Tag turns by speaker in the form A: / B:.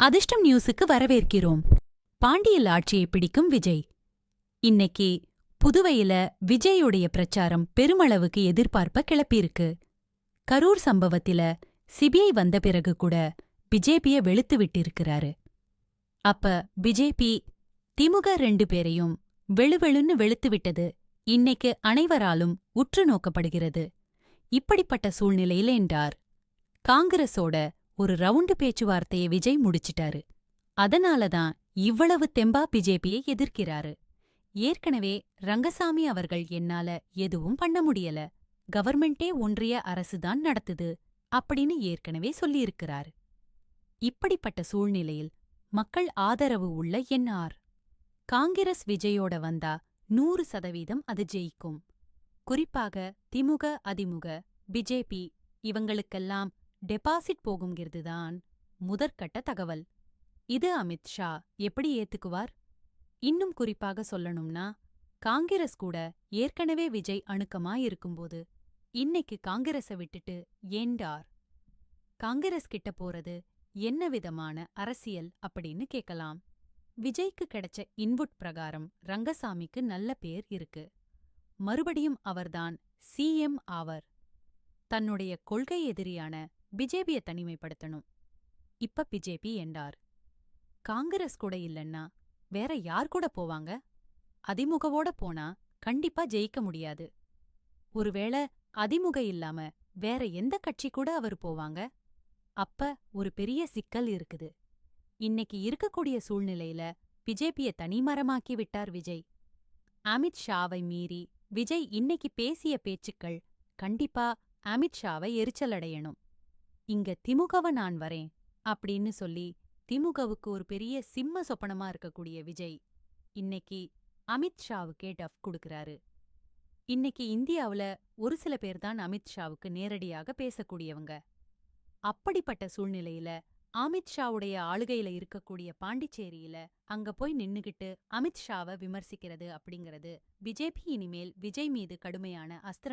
A: அதிர்ஷ்டம் நியூஸுக்கு வரவேற்கிறோம். பாண்டியில் ஆட்சியை பிடிக்கும் விஜய். இன்னைக்கு புதுவையில விஜயுடைய பிரச்சாரம் பெருமளவுக்கு எதிர்பார்ப்ப கிளப்பியிருக்கு. கரூர் சம்பவத்தில சிபிஐ வந்த பிறகு கூட பிஜேபிய வெளுத்து விட்டிருக்கிறாரு. அப்ப பிஜேபி திமுக 2 பேரையும் வெளுவெளுன்னு வெளுத்து விட்டது இன்னைக்கு அனைவராலும் உற்று நோக்கப்படுகிறது. இப்படிப்பட்ட சூழ்நிலையில் என்றார் காங்கிரஸோட ஒரு ரவுண்டு பேச்சுவார்த்தையை விஜய் முடிச்சிட்டாரு. அதனாலதான் இவ்வளவு தெம்பா பிஜேபியை எதிர்க்கிறாரு. ஏற்கனவே ரங்கசாமி அவர்கள் என்னால எதுவும் பண்ண முடியல, கவர்மெண்டே ஒன்றிய அரசுதான் நடத்துது அப்படின்னு ஏற்கனவே சொல்லியிருக்கிறாரு. இப்படிப்பட்ட சூழ்நிலையில் மக்கள் ஆதரவு உள்ள என்ஆர் காங்கிரஸ் விஜயோட வந்தா 100% அது ஜெயிக்கும். குறிப்பாக திமுக, அதிமுக, பிஜேபி இவங்களுக்கெல்லாம் டெபாசிட் போகுங்கிறதுதான் முதற்கட்ட தகவல். இது அமித் ஷா எப்படி ஏத்துக்குவார்? இன்னும் குறிப்பாக சொல்லணும்னா, காங்கிரஸ் கூட ஏற்கனவே விஜய் அணுக்கமா இருக்கும்போது இன்னைக்கு காங்கிரஸ விட்டுட்டு ஏண்டார் காங்கிரஸ் கிட்ட போறது என்ன விதமான அரசியல் அப்படின்னு கேட்கலாம். விஜய்க்கு கிடைச்ச இன்புட் பிரகாரம் ரங்கசாமிக்கு நல்ல பேர் இருக்கு. மறுபடியும் அவர்தான் சிஎம் ஆவர். தன்னுடைய கொள்கை எதிரியான பிஜேபிய தனிமைப்படுத்தணும். இப்ப பிஜேபி என்றார். காங்கிரஸ் கூட இல்லன்னா வேற யார் கூட போவாங்க? அதிமுகவோட போனா கண்டிப்பா ஜெயிக்க முடியாது. ஒருவேளை அதிமுக இல்லாம வேற எந்த கட்சி கூட அவர் போவாங்க? அப்ப ஒரு பெரிய சிக்கல் இருக்குது. இன்னைக்கு இருக்கக்கூடிய சூழ்நிலையில பிஜேபிய தனிமரமாக்கி விட்டார் விஜய். அமித் ஷாவை மீறி விஜய் இன்னைக்கு பேசிய பேச்சுக்கள் கண்டிப்பா அமித் ஷாவை எரிச்சலடையணும். இங்க திமுகவ நான் வரேன் அப்படின்னு சொல்லி திமுகவுக்கு ஒரு பெரிய சிம்ம சொப்பனமா இருக்கக்கூடிய விஜய் இன்னைக்கு அமித் ஷாவுக்கே டஃப் கொடுக்கறாரு. இன்னைக்கு இந்தியாவுல ஒரு சில பேர் தான் அமித் ஷாவுக்கு நேரடியாக பேசக்கூடியவங்க. அப்படிப்பட்ட சூழ்நிலையில அமித் ஷாவுடைய ஆளுகையில இருக்கக்கூடிய பாண்டிச்சேரியில அங்க போய் நின்னுகிட்டு அமித் ஷாவை விமர்சிக்கிறது அப்படிங்கிறது பிஜேபி இனிமேல் விஜய் மீது கடுமையான அஸ்திரங்கள்